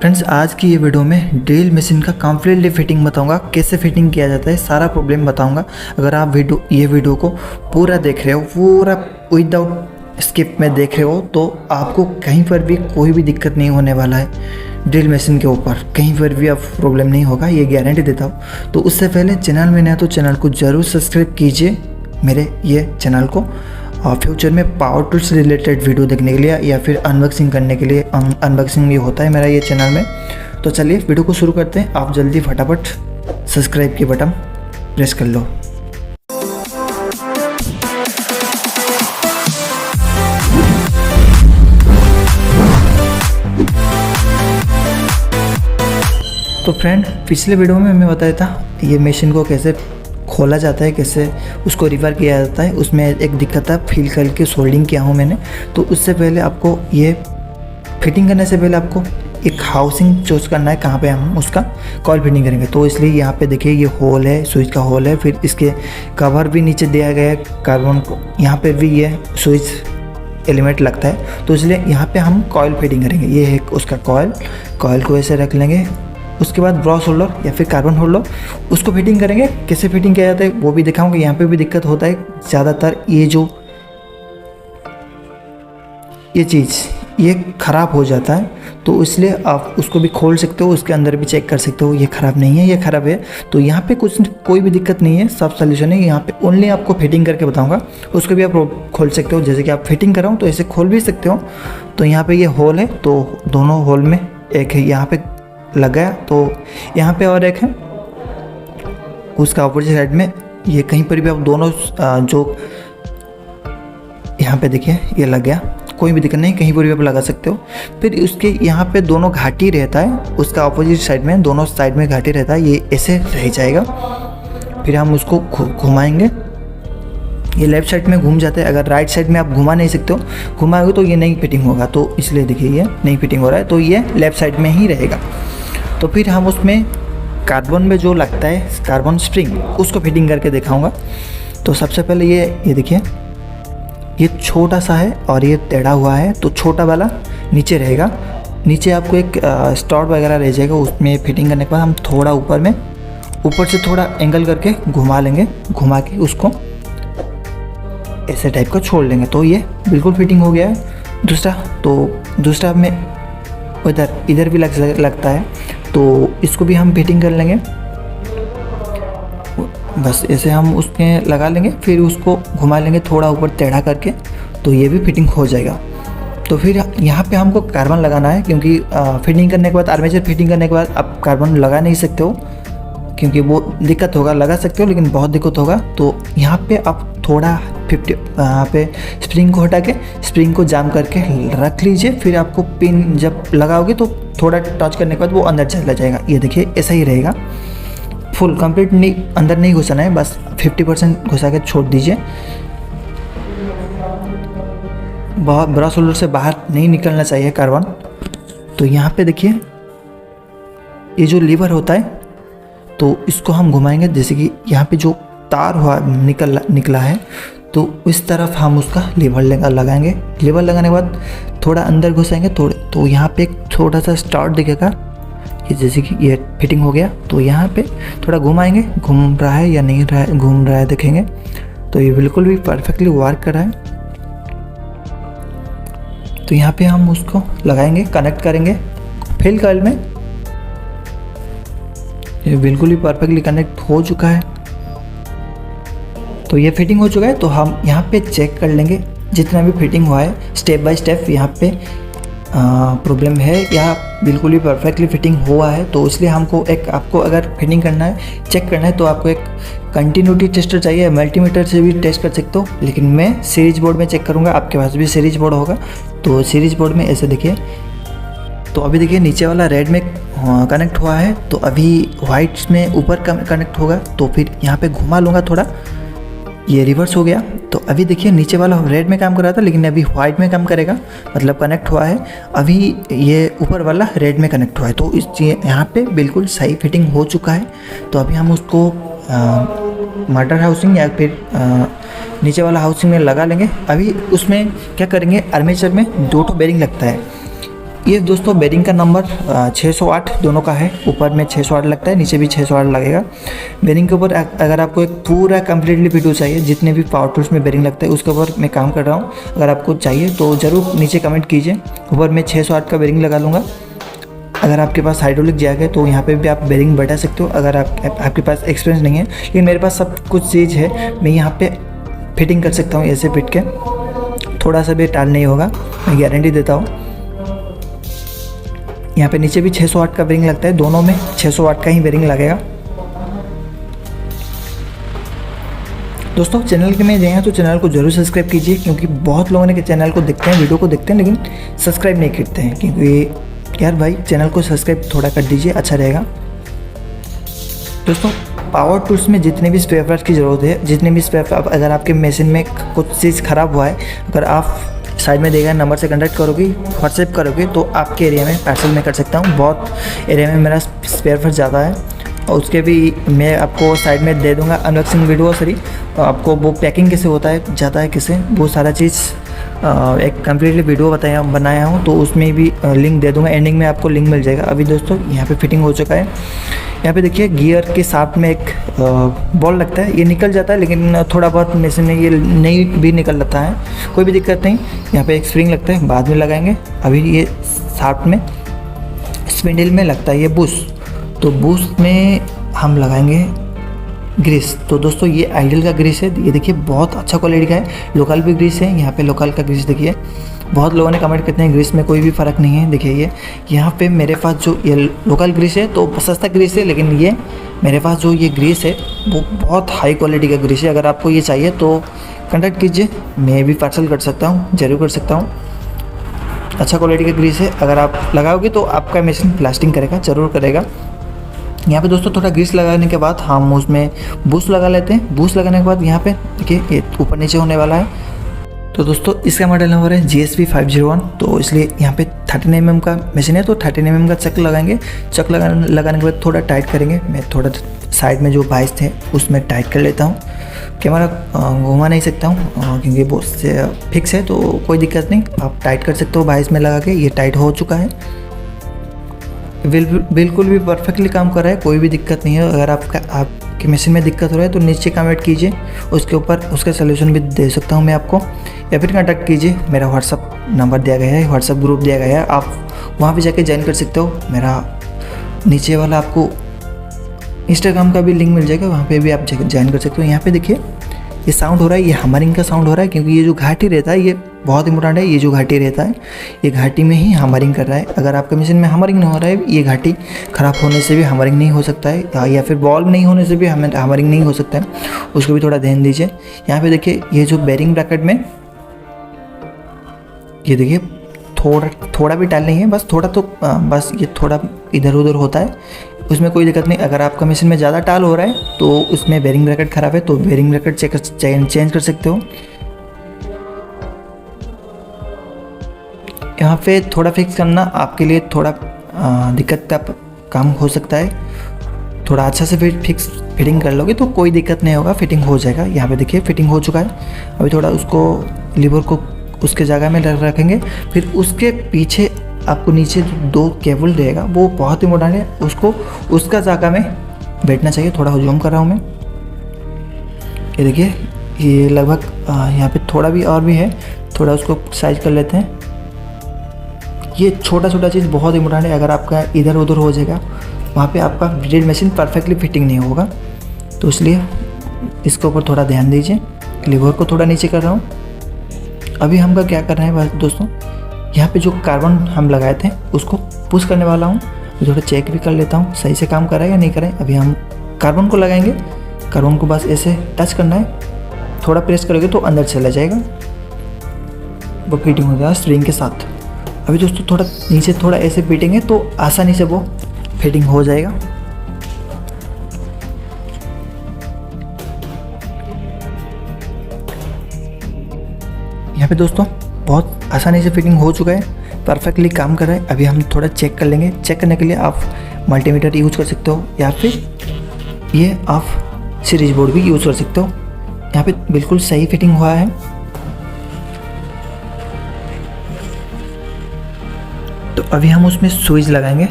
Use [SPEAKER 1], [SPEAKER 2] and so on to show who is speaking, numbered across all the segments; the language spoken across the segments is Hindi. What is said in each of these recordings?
[SPEAKER 1] फ्रेंड्स, आज की ये वीडियो में ड्रिल मशीन का कम्प्लीटली फिटिंग बताऊंगा, कैसे फिटिंग किया जाता है, सारा प्रॉब्लम बताऊंगा। अगर आप ये वीडियो को पूरा देख रहे हो, पूरा विदाउट स्किप में देख रहे हो, तो आपको कहीं पर भी कोई भी दिक्कत नहीं होने वाला है। ड्रिल मशीन के ऊपर कहीं पर भी अब प्रॉब्लम नहीं होगा, ये गारंटी देता हूँ। तो उससे पहले चैनल में नया तो चैनल को ज़रूर सब्सक्राइब कीजिए मेरे ये चैनल को, और फ्यूचर में पावर टूल्स से रिलेटेड वीडियो देखने के लिए या फिर अनबॉक्सिंग करने के लिए, अनबॉक्सिंग भी होता है मेरा ये चैनल में। तो चलिए वीडियो को शुरू करते हैं। आप जल्दी फटाफट सब्सक्राइब की बटन प्रेस कर लो। तो फ्रेंड, पिछले वीडियो में मैं बताया था ये मशीन को कैसे खोला जाता है, कैसे उसको रिपेयर किया जाता है। उसमें एक दिक्कत था, फील करके सोल्डिंग किया हूँ मैंने। तो उससे पहले आपको ये फिटिंग करने से पहले आपको एक हाउसिंग चूज करना है, कहाँ पे हम उसका कॉइल फिटिंग करेंगे। तो इसलिए यहाँ पे देखिए ये होल है, स्विच का होल है। फिर इसके कवर भी नीचे दिया गया है कार्बन को, यहाँ पे भी ये स्विच एलिमेंट लगता है। तो इसलिए यहाँ पे हम कॉइल फिटिंग करेंगे। ये है उसका कॉइल को ऐसे रख लेंगे। उसके बाद ब्रश होल्डर या फिर कार्बन होल्डर, उसको फिटिंग करेंगे। कैसे फिटिंग किया जाता है वो भी दिखाऊंगा। यहाँ पे भी दिक्कत होता है ज़्यादातर, ये चीज़ ये ख़राब हो जाता है। तो इसलिए आप उसको भी खोल सकते हो, उसके अंदर भी चेक कर सकते हो ये ख़राब नहीं है, ये ख़राब है। तो यहाँ पे कोई भी दिक्कत नहीं है, सब सोल्यूशन है। यहाँ पे ओनली आपको फिटिंग करके बताऊँगा, उसको भी आप खोल सकते हो। जैसे कि आप फिटिंग कराओ तो ऐसे खोल भी सकते हो। तो यहाँ पर ये होल है, तो दोनों होल में एक है यहाँ पे लग गया। तो यहाँ पे और एक है उसका अपोजिट साइड में। ये कहीं पर भी आप दोनों जो यहाँ पे देखिए ये लग गया, कोई भी दिक्कत नहीं, कहीं पर भी आप लगा सकते हो। फिर उसके यहाँ पे दोनों घाटी रहता है, उसका अपोजिट साइड में दोनों साइड में घाटी रहता है, ये ऐसे रह जाएगा। फिर हम उसको घुमाएंगे, ये लेफ़्ट साइड में घूम जाता है। अगर राइट साइड में आप घुमा नहीं सकते हो, घुमाओगे तो ये नहीं फिटिंग होगा। तो इसलिए देखिए ये नहीं फिटिंग हो रहा है, तो ये लेफ़्ट साइड में ही रहेगा। तो फिर हम उसमें कार्बन में जो लगता है कार्बन स्प्रिंग, उसको फिटिंग करके दिखाऊंगा। तो सबसे पहले ये देखिए, ये छोटा सा है और ये टेढ़ा हुआ है। तो छोटा वाला नीचे रहेगा, नीचे आपको एक स्टॉट वगैरह रह जाएगा। उसमें फिटिंग करने के बाद हम थोड़ा ऊपर से थोड़ा एंगल करके घुमा लेंगे, घुमा के उसको ऐसे टाइप का छोड़ लेंगे। तो ये बिल्कुल फिटिंग हो गया है। दूसरा में इधर भी लगता है, तो इसको भी हम फिटिंग कर लेंगे। बस ऐसे हम उसमें लगा लेंगे, फिर उसको घुमा लेंगे थोड़ा ऊपर टेढ़ा करके, तो ये भी फिटिंग हो जाएगा। तो फिर यहाँ पे हमको कार्बन लगाना है, क्योंकि फिटिंग करने के बाद, आर्मेचर फिटिंग करने के बाद आप कार्बन लगा नहीं सकते हो, क्योंकि वो दिक्कत होगा। लगा सकते हो लेकिन बहुत दिक्कत होगा। तो यहाँ पे आप थोड़ा 50 यहाँ पे स्प्रिंग को हटा के स्प्रिंग को जाम करके रख लीजिए। फिर आपको पिन जब लगाओगे तो थोड़ा टच करने के बाद वो अंदर चला जाएगा। ये देखिए ऐसा ही रहेगा, फुल कंप्लीट नहीं अंदर नहीं घुसाना है, बस 50% घुसा के छोड़ दीजिए। ब्रश होल्डर से बाहर नहीं निकलना चाहिए कार्बन। तो यहाँ पे देखिए ये जो लीवर होता है, तो इसको हम घुमाएंगे। जैसे कि यहाँ पे जो तार हुआ निकला है, तो इस तरफ हम उसका लीवर लगाएंगे। लीवर लगाने के बाद थोड़ा अंदर घुसाएंगे तो यहाँ पे एक छोटा सा स्टार्ट दिखेगा, कि जैसे कि ये फिटिंग हो गया। तो यहाँ पे थोड़ा घुमाएंगे, घूम रहा है या नहीं रहा है, घूम रहा है देखेंगे। तो ये बिल्कुल भी परफेक्टली वर्क कर रहा है। तो यहाँ पे हम उसको लगाएंगे, कनेक्ट करेंगे फिल कॉइल में। ये बिल्कुल ही परफेक्टली कनेक्ट हो चुका है। तो ये फिटिंग हो चुका है। तो हम यहाँ पे चेक कर लेंगे जितना भी फिटिंग हुआ है, स्टेप बाय स्टेप यहाँ पे प्रॉब्लम है या बिल्कुल ही परफेक्टली फिटिंग हुआ है। तो इसलिए आपको अगर फिटिंग करना है, चेक करना है, तो आपको एक कंटिन्यूटी टेस्टर चाहिए। मल्टीमीटर से भी टेस्ट कर सकते हो, लेकिन मैं सीरीज बोर्ड में चेक करूँगा। आपके पास भी सीरीज बोर्ड होगा, तो सीरीज बोर्ड में ऐसे देखिए। तो अभी देखिए नीचे वाला रेड में कनेक्ट हुआ है, तो अभी वाइट में ऊपर कनेक्ट होगा। तो फिर यहाँ पे घुमा लूँगा थोड़ा, ये रिवर्स हो गया। तो अभी देखिए नीचे वाला रेड में काम कर रहा था, लेकिन अभी वाइट में काम करेगा, मतलब कनेक्ट हुआ है। अभी ये ऊपर वाला रेड में कनेक्ट हुआ है। तो यहाँ पे बिल्कुल सही फिटिंग हो चुका है। तो अभी हम उसको मटर हाउसिंग या फिर नीचे वाला हाउसिंग में लगा लेंगे। अभी उसमें क्या करेंगे, आर्मेचर में 2 बेरिंग लगता है। ये दोस्तों बेरिंग का नंबर 608 दोनों का है। ऊपर में 608 लगता है, नीचे भी 608 लगेगा। बेरिंग के ऊपर अगर आपको एक पूरा कम्प्लीटली वीडियो चाहिए, जितने भी पावर टूल्स में बेरिंग लगता है उसके ऊपर मैं काम कर रहा हूँ। अगर आपको चाहिए तो ज़रूर नीचे कमेंट कीजिए। ऊपर मैं 608 का बेरिंग लगा लूँगा। अगर आपके पास हाइड्रोलिक जैक है तो यहाँ पे भी आप बेरिंग बैठा सकते हो। अगर आपके पास एक्सपीरियंस नहीं है, लेकिन मेरे पास सब कुछ चीज़ है, मैं यहाँ पे फिटिंग कर सकता हूँ। ऐसे फिट के थोड़ा सा भी टाल नहीं होगा, मैं गारंटी देता हूँ। यहाँ पे नीचे भी 608 का बेरिंग लगता है, दोनों में 608 का ही बेरिंग लगेगा। दोस्तों चैनल के में जाएँ तो चैनल को जरूर सब्सक्राइब कीजिए, क्योंकि बहुत लोगों ने चैनल को देखते हैं, वीडियो को देखते हैं, लेकिन सब्सक्राइब नहीं करते हैं। क्योंकि यार भाई चैनल को सब्सक्राइब थोड़ा कर दीजिए, अच्छा रहेगा। दोस्तों पावर टूल्स में जितने भी स्पेयर पार्ट्स की ज़रूरत है, जितने भी स्पेयर पार्ट, अगर आपके मशीन में कुछ चीज़ ख़राब हुआ है, अगर आप साइड में देगा नंबर से कॉन्टैक्ट करोगे, व्हाट्सएप करोगे, तो आपके एरिया में पार्सल में कर सकता हूँ। बहुत एरिया में मेरा स्पेयर पार्ट ज़्यादा है, और उसके भी मैं आपको साइड में दे दूँगा अनबॉक्सिंग वीडियो। सॉरी, आपको वो पैकिंग कैसे होता है, जाता है कैसे, वो सारा चीज़ एक कम्प्लीटली वीडियो बनाया हूँ, तो उसमें भी लिंक दे दूँगा। एंडिंग में आपको लिंक मिल जाएगा। अभी दोस्तों यहाँ पे फिटिंग हो चुका है। यहाँ पे देखिए गियर के साथ में एक बॉल लगता है, ये निकल जाता है, लेकिन थोड़ा बहुत मशीन में ये नहीं भी निकल जाता है, कोई भी दिक्कत नहीं। यहाँ पे एक स्प्रिंग लगता है, बाद में लगाएंगे। अभी ये साथ में स्पिंडल में लगता है ये बूस्ट, तो बूस्ट में हम लगाएंगे ग्रीस। तो दोस्तों ये आइडियल का ग्रीस है, ये देखिए बहुत अच्छा क्वालिटी का है। लोकल भी ग्रीस है, यहाँ पे लोकल का ग्रीस देखिए। बहुत लोगों ने कमेंट करते हैं ग्रीस में कोई भी फ़र्क नहीं है। देखिए ये यहाँ पे मेरे पास जो ये लोकल ग्रीस है तो सस्ता ग्रीस है, लेकिन ये मेरे पास जो ये ग्रीस है वो बहुत हाई क्वालिटी का ग्रीस है। अगर आपको ये चाहिए तो कॉन्टैक्ट कीजिए, मैं भी पार्सल कर सकता हूँ, ज़रूर कर सकता हूँ। अच्छा क्वालिटी का ग्रीस है, अगर आप लगाओगे तो आपका मशीन लास्टिंग करेगा, ज़रूर करेगा। यहाँ पे दोस्तों थोड़ा ग्रीस लगाने के बाद हम उसमें बूस्ट लगा लेते हैं। बूस्ट लगाने के बाद यहाँ पे देखिए ये ऊपर नीचे होने वाला है। तो दोस्तों इसका मॉडल नंबर है GSP 501, तो इसलिए यहाँ पे 13 mm का मशीन है, तो 13 mm का चक लगाएंगे। चक लगाने के बाद थोड़ा टाइट करेंगे। मैं थोड़ा साइड में जो बाइस थे उसमें टाइट कर लेता हूँ। कैमरा घुमा नहीं सकता हूँ क्योंकि वो फिक्स है, तो कोई दिक्कत नहीं, आप टाइट कर सकते हो बाइस में लगा के। ये टाइट हो चुका है, बिल्कुल भी परफेक्टली काम कर रहा है, कोई भी दिक्कत नहीं है। अगर आपकी मशीन में दिक्कत हो रहा है तो नीचे कमेंट कीजिए, उसके ऊपर उसका सलूशन भी दे सकता हूँ मैं आपको, या फिर कॉन्टैक्ट कीजिए। मेरा व्हाट्सअप नंबर दिया गया है, व्हाट्सअप ग्रुप दिया गया है, आप वहाँ पे जाके ज्वाइन कर सकते हो। मेरा नीचे वाला आपको इंस्टाग्राम का भी लिंक मिल जाएगा, वहाँ पे भी आप ज्वाइन कर सकते हो। यहाँ पे देखिए ये साउंड हो रहा है, ये हमरिंग का साउंड हो रहा है, क्योंकि ये जो घाटी रहता है ये बहुत इंपॉर्टेंट है। ये जो घाटी रहता है ये घाटी में ही हमरिंग कर रहा है। अगर आपके मशीन में हमरिंग नहीं हो रहा है, ये घाटी ख़राब होने से भी हमरिंग नहीं हो सकता है, या फिर बॉल नहीं होने से भी हमरिंग नहीं हो सकता है, उसको भी थोड़ा ध्यान दीजिए। यहाँ पे देखिए ये जो बेरिंग ब्रैकेट में ये देखिए थोड़ा भी टाइल नहीं है, बस थोड़ा, तो बस ये थोड़ा इधर उधर होता है, उसमें कोई दिक्कत नहीं। अगर आपका मशीन में ज़्यादा टाल हो रहा है तो उसमें बेरिंग ब्रैकेट ख़राब है, तो बेरिंग ब्रैकेट चेंज कर सकते हो। यहाँ पे थोड़ा फिक्स करना आपके लिए थोड़ा दिक्कत का काम हो सकता है। थोड़ा अच्छा से फिटिंग कर लोगे तो कोई दिक्कत नहीं होगा, फिटिंग हो जाएगा। यहाँ पे देखिए फिटिंग हो चुका है। अभी थोड़ा उसको लीवर को उसके जगह में रखेंगे, फिर उसके पीछे आपको नीचे जो 2 केबल रहेगा वो बहुत इंपॉर्टेंट है, उसको उसका जगह में बैठना चाहिए। थोड़ा जूम कर रहा हूँ मैं, ये देखिए ये लगभग यहाँ पे थोड़ा भी और भी है, थोड़ा उसको साइज कर लेते हैं। ये छोटा चीज़ बहुत इंपॉर्टेंट है। अगर आपका इधर उधर हो जाएगा वहाँ पे आपका ड्रिल मशीन परफेक्टली फिटिंग नहीं होगा, तो इसलिए इसके ऊपर थोड़ा ध्यान दीजिए। लीवर को थोड़ा नीचे कर रहा हूँ। अभी हमका क्या करना है बस दोस्तों, यहाँ पे जो कार्बन हम लगाए थे उसको पुश करने वाला हूँ। तो थोड़ा चेक भी कर लेता हूँ सही से काम कर रहा है या नहीं कर रहा है। अभी हम कार्बन को लगाएंगे, कार्बन को बस ऐसे टच करना है, थोड़ा प्रेस करोगे तो अंदर चला जाएगा, वो फिटिंग हो जाएगा स्प्रिंग के साथ। अभी दोस्तों थोड़ा नीचे थोड़ा ऐसे पीटेंगे तो आसानी से वो फिटिंग हो जाएगा। यहाँ पे दोस्तों बहुत आसानी से फिटिंग हो चुका है, परफेक्टली काम कर रहा है। अभी हम थोड़ा चेक कर लेंगे। चेक करने के लिए आप मल्टीमीटर यूज कर सकते हो, या फिर ये आप सीरीज बोर्ड भी यूज़ कर सकते हो। यहाँ पे बिल्कुल सही फिटिंग हुआ है। तो अभी हम उसमें स्विच लगाएंगे,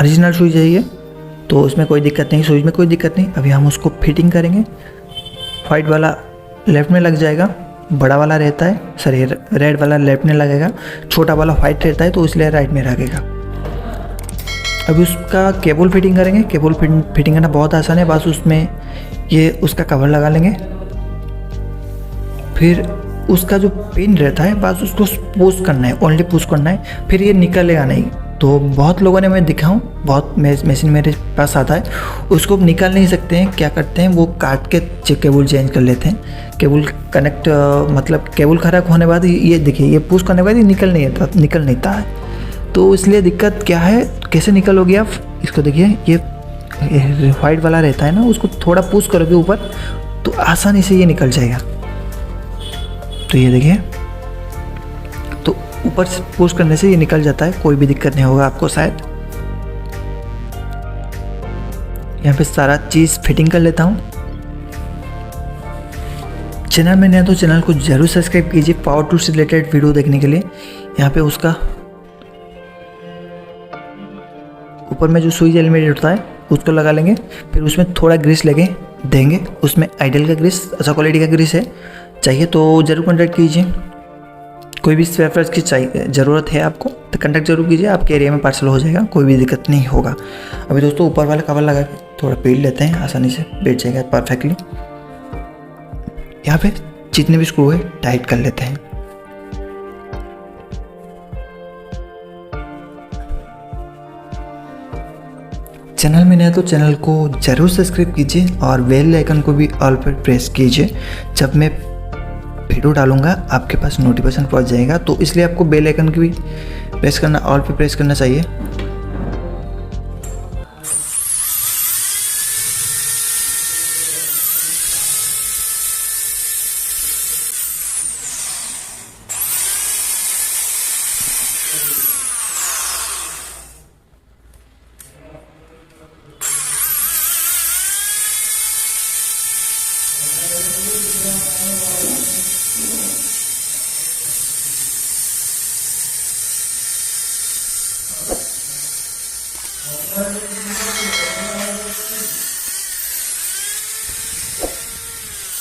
[SPEAKER 1] ओरिजिनल स्विच है ये, तो उसमें कोई दिक्कत नहीं, स्विच में कोई दिक्कत नहीं। अभी हम उसको फिटिंग करेंगे। वाइट वाला लेफ़्ट में लग जाएगा, बड़ा वाला रहता है, सॉरी रेड वाला लेफ़्ट में लगेगा, छोटा वाला वाइट रहता है तो इसलिए राइट में लगेगा। अभी उसका केबल फिटिंग करेंगे। केबल फिटिंग करना बहुत आसान है, बस उसमें ये उसका कवर लगा लेंगे। फिर उसका जो पिन रहता है बस उसको पुश करना है, ओनली पुश करना है, फिर ये निकलेगा नहीं। तो बहुत लोगों ने मैं दिखाऊँ, बहुत मशीन मेरे पास आता है, उसको निकाल नहीं सकते हैं, क्या करते हैं वो काट के केबल चेंज कर लेते हैं। केबल कनेक्ट मतलब केबल ख़राब होने के बाद ये देखिए, ये पुश करने के बाद ये निकल नहीं था। तो इसलिए दिक्कत क्या है, कैसे निकलोगे आप, इसको देखिए, ये वाइट वाला रहता है ना, उसको थोड़ा पुश करोगे ऊपर तो आसानी से ये निकल जाएगा। तो ये देखिए, तो ऊपर से पुश करने से ये निकल जाता है, कोई भी दिक्कत नहीं होगा आपको शायद। यहाँ पे सारा चीज़ फिटिंग कर लेता हूँ। चैनल में नया तो चैनल को जरूर सब्सक्राइब कीजिए पावर टूल से रिलेटेड वीडियो देखने के लिए। यहाँ पे उसका ऊपर में जो स्विच एलिमेंट होता है उसको लगा लेंगे, फिर उसमें थोड़ा ग्रीस लगे देंगे। उसमें आइडियल का ग्रीस, अच्छा क्वालिटी का ग्रीस है, चाहिए तो ज़रूर कॉन्टैक्ट कीजिए। कोई भी स्पेयर पार्ट्स की चाहिए ज़रूरत है आपको तो कॉन्टैक्ट जरूर कीजिए, आपके एरिया में पार्सल हो जाएगा, कोई भी दिक्कत नहीं होगा। अभी दोस्तों ऊपर वाला कवर लगा के थोड़ा पीट लेते हैं, आसानी से बैठ जाएगा परफेक्टली। यहाँ पे जितने भी स्क्रू है टाइट कर लेते हैं। चैनल में नया तो चैनल को ज़रूर सब्सक्राइब कीजिए और बेल आइकन को भी ऑल पर प्रेस कीजिए। जब मैं वीडियो डालूंगा आपके पास नोटिफिकेशन पहुंच जाएगा, तो इसलिए आपको बेल आइकन की भी प्रेस करना, ऑल पे प्रेस करना चाहिए।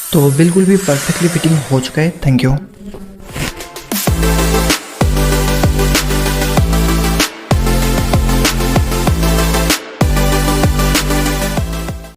[SPEAKER 1] तो बिल्कुल भी परफेक्टली फिटिंग हो चुका है। Thank you.